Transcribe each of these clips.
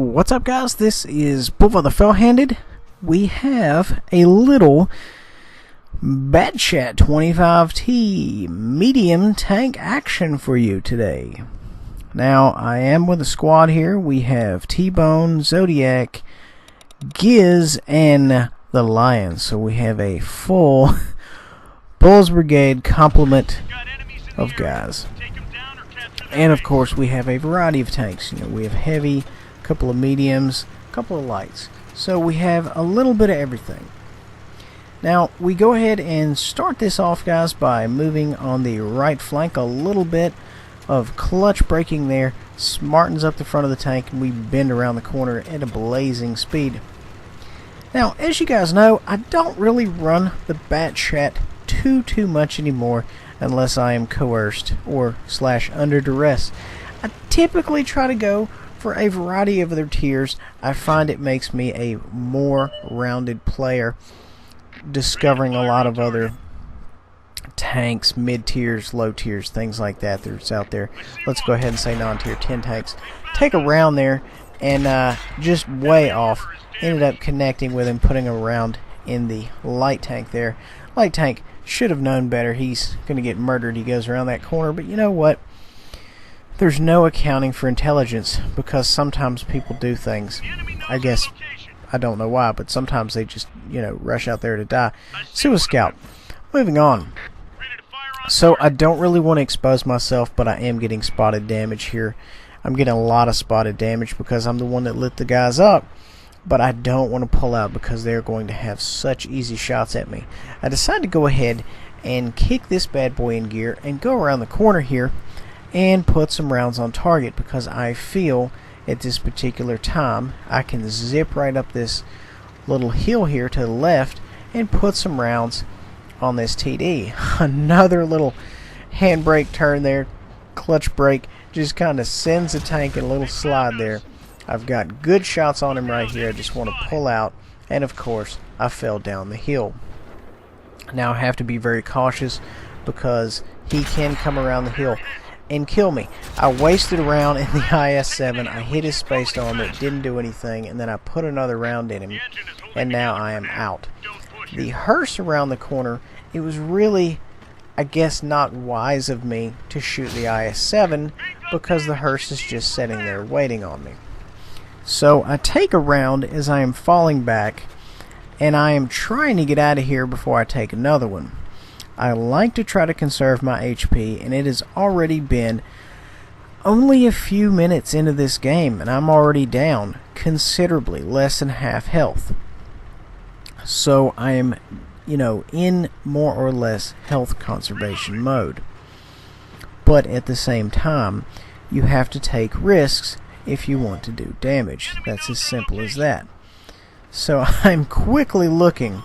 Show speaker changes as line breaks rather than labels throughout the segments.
What's up, guys? This is Bullfo the Fell-Handed. We have a little Batchat 25T medium tank action for you today. Now, I am with a squad here. We have T-Bone, Zodiac, Giz, and the Lion. So we have a full Bulls Brigade complement of guys. And of course, we have a variety of tanks. We have heavy, a couple of mediums, a couple of lights. So we have a little bit of everything. Now, we go ahead and start this off, guys, by moving on the right flank. A little bit of clutch braking there smartens up the front of the tank, and we bend around the corner at a blazing speed. Now, as you guys know, I don't really run the Batchat too much anymore unless I am coerced or / under duress. I typically try to go for a variety of other tiers. I find it makes me a more rounded player, discovering a lot of other tanks, mid tiers, low tiers, things like that that's out there. Let's go ahead and say non-tier 10 tanks. Take a round there and just way off. Ended up connecting with him, putting a round in the light tank there. Light tank should have known better. He's going to get murdered. He goes around that corner. But you know what? There's no accounting for intelligence, because sometimes people do things. I guess, I don't know why, but sometimes they just, rush out there to die. Sue a scout. Moving on. So I don't really want to expose myself, but I am getting spotted damage here. I'm getting a lot of spotted damage because I'm the one that lit the guys up. But I don't want to pull out because they're going to have such easy shots at me. I decided to go ahead and kick this bad boy in gear and go around the corner here and put some rounds on target, because I feel at this particular time I can zip right up this little hill here to the left and put some rounds on this TD. Another little handbrake turn there, clutch brake, just kind of sends the tank in a little slide there. I've got good shots on him right here. I just want to pull out, and of course I fell down the hill. Now I have to be very cautious because he can come around the hill and kill me. I wasted a round in the IS-7. I hit his spaced armor, it didn't do anything, and then I put another round in him, and now I am out. The hearse around the corner, it was really, I guess, not wise of me to shoot the IS-7 because the hearse is just sitting there waiting on me. So I take a round as I am falling back, and I am trying to get out of here before I take another one. I like to try to conserve my HP, and it has already been only a few minutes into this game, and I'm already down considerably, less than half health. So I am, in more or less health conservation mode. But at the same time, you have to take risks if you want to do damage. That's as simple as that. So I'm quickly looking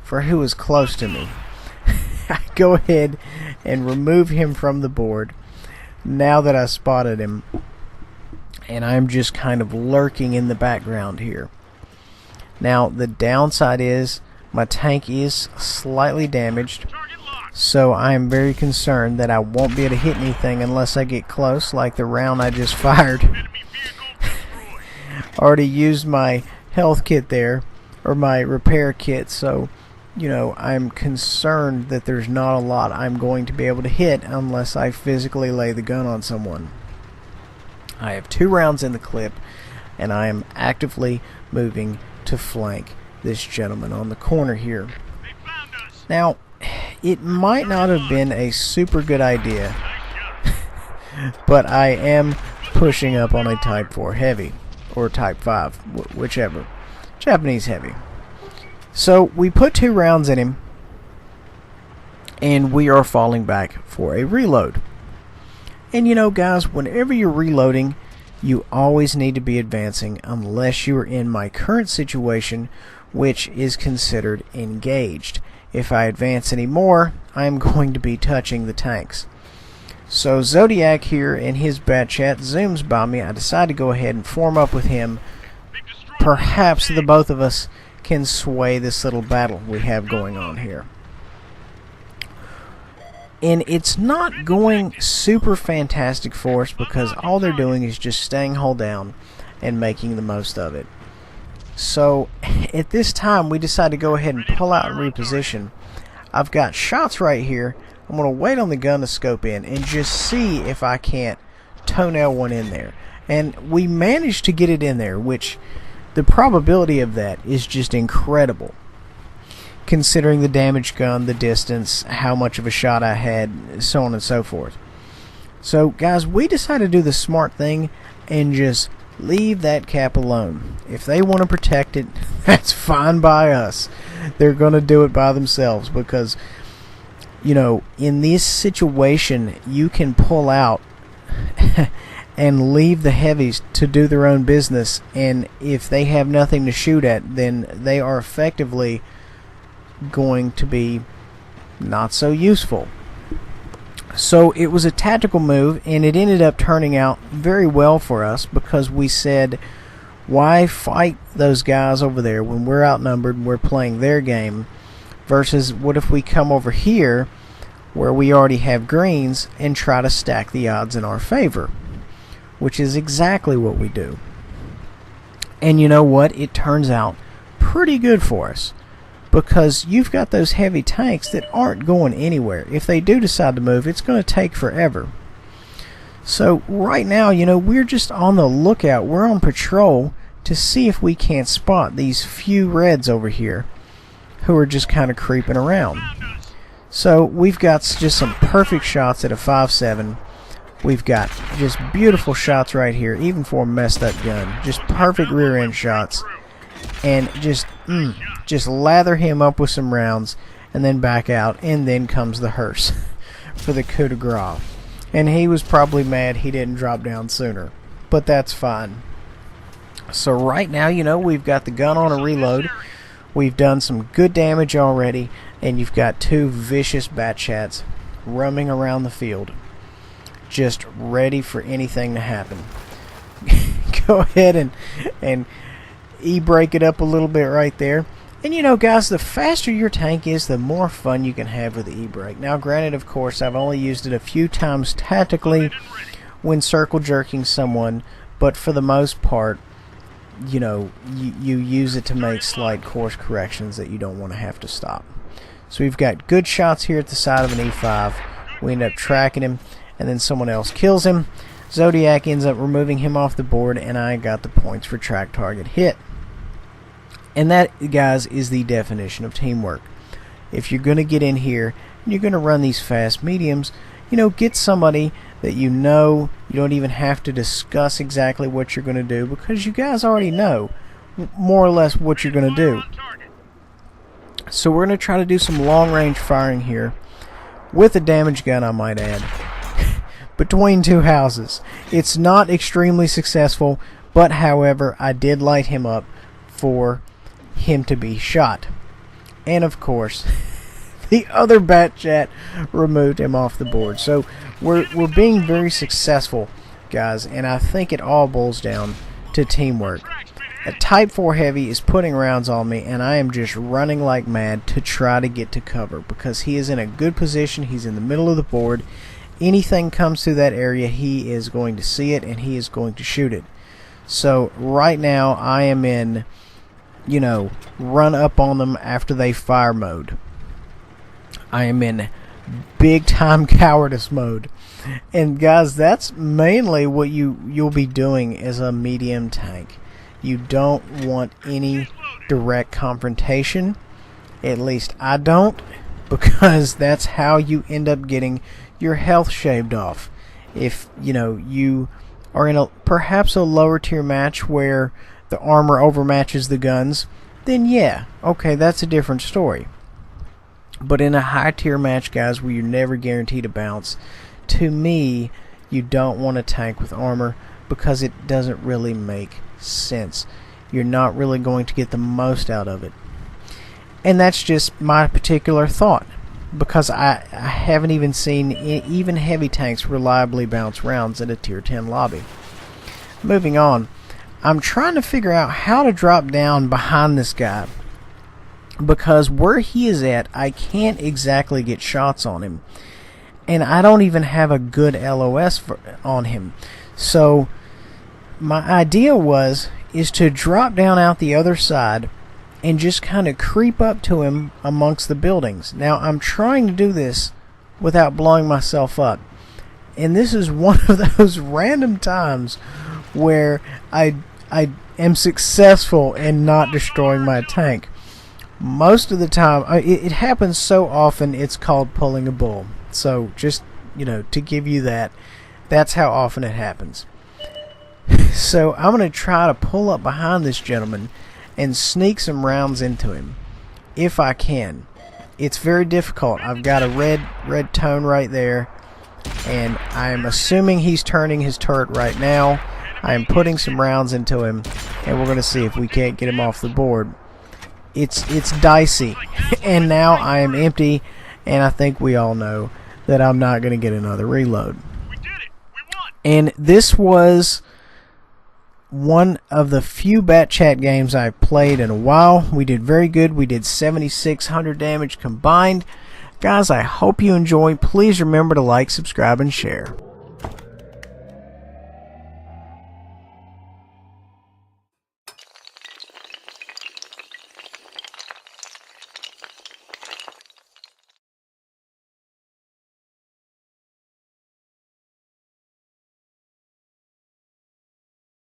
for who is close to me. I go ahead and remove him from the board now that I spotted him, and I'm just kind of lurking in the background here. Now the downside is my tank is slightly damaged, so I am very concerned that I won't be able to hit anything unless I get close, like the round I just fired. Already used my health kit there, or my repair kit, so I'm concerned that there's not a lot I'm going to be able to hit unless I physically lay the gun on someone. I have 2 rounds in the clip, and I am actively moving to flank this gentleman on the corner here. Now, it might not have been a super good idea, but I am pushing up on a Type 4 heavy, or Type 5, whichever. Japanese heavy. So we put 2 rounds in him, and we are falling back for a reload. And guys, whenever you're reloading, you always need to be advancing, unless you are in my current situation, which is considered engaged. If I advance any more, I'm going to be touching the tanks. So Zodiac here in his Batchat zooms by me. I decide to go ahead and form up with him. Perhaps the both of us can sway this little battle we have going on here. And it's not going super fantastic for us because all they're doing is just staying hull down and making the most of it. So at this time we decided to go ahead and pull out and reposition. I've got shots right here. I'm going to wait on the gun to scope in and just see if I can't toenail one in there. And we managed to get it in there, which the probability of that is just incredible, considering the damage gun, the distance, how much of a shot I had, so on and so forth. So guys, we decided to do the smart thing and just leave that cap alone. If they want to protect it, that's fine by us. They're going to do it by themselves, because you know, in this situation you can pull out and leave the heavies to do their own business, and if they have nothing to shoot at, then they are effectively going to be not so useful. So it was a tactical move, and it ended up turning out very well for us, because we said, why fight those guys over there when we're outnumbered and we're playing their game, versus what if we come over here where we already have greens and try to stack the odds in our favor, which is exactly what we do. And you know what? It turns out pretty good for us, because you've got those heavy tanks that aren't going anywhere. If they do decide to move, it's going to take forever. So right now, you know, we're just on the lookout. We're on patrol to see if we can't spot these few reds over here who are just kind of creeping around. So we've got just some perfect shots at a 5.7. We've got just beautiful shots right here, even for a messed up gun. Just perfect rear end shots. And just lather him up with some rounds and then back out, and then comes the hearse for the coup de grace. And he was probably mad he didn't drop down sooner, but that's fine. So right now, you know, we've got the gun on a reload. We've done some good damage already, and you've got two vicious bat chats roaming around the field, just ready for anything to happen. Go ahead and e-brake it up a little bit right there. And you know, guys, the faster your tank is, the more fun you can have with the e-brake. Now granted, of course, I've only used it a few times tactically when circle jerking someone, but for the most part, you know, you use it to make slight course corrections that you don't want to have to stop. So we've got good shots here at the side of an E5. We end up tracking him, and then someone else kills him. Zodiac ends up removing him off the board, and I got the points for track target hit. And that, guys, is the definition of teamwork. If you're going to get in here and you're going to run these fast mediums, you know, get somebody that you know. You don't even have to discuss exactly what you're going to do, because you guys already know more or less what you're going to do. So we're going to try to do some long range firing here with a damage gun, I might add, between two houses. It's not extremely successful, but however, I did light him up for him to be shot. And of course, the other bat chat removed him off the board. So we're being very successful, guys, and I think it all boils down to teamwork. A Type 4 Heavy is putting rounds on me, and I am just running like mad to try to get to cover, because he is in a good position. He's in the middle of the board. Anything comes through that area, he is going to see it, and he is going to shoot it. So right now I am in, you know, run up on them after they fire mode. I am in big time cowardice mode. And guys, that's mainly what you'll be doing as a medium tank. You don't want any direct confrontation. At least I don't, because that's how you end up getting your health shaved off. If, you know, you are in perhaps a lower tier match where the armor overmatches the guns, then yeah, okay, that's a different story. But in a high tier match, guys, where you're never guaranteed a bounce, to me, you don't want a tank with armor, because it doesn't really make sense. You're not really going to get the most out of it. And that's just my particular thought, because I haven't even seen even heavy tanks reliably bounce rounds in a tier 10 lobby. Moving on, I'm trying to figure out how to drop down behind this guy, because where he is at, I can't exactly get shots on him, and I don't even have a good LOS on him. So my idea is to drop down out the other side and just kind of creep up to him amongst the buildings. Now I'm trying to do this without blowing myself up, and this is one of those random times where I am successful in not destroying my tank. Most of the time, it happens so often it's called pulling a bull. So just, to give you that's how often it happens. So I'm going to try to pull up behind this gentleman and sneak some rounds into him if I can. It's very difficult. I've got a red tone right there, and I'm assuming he's turning his turret right now. I am putting some rounds into him, and we're going to see if we can't get him off the board. It's dicey, and now I am empty, and I think we all know that I'm not going to get another reload.
We did it. We won.
And this was one of the few Bat Chat games I've played in a while. We did very good. We did 7,600 damage combined. Guys, I hope you enjoy. Please remember to like, subscribe, and share.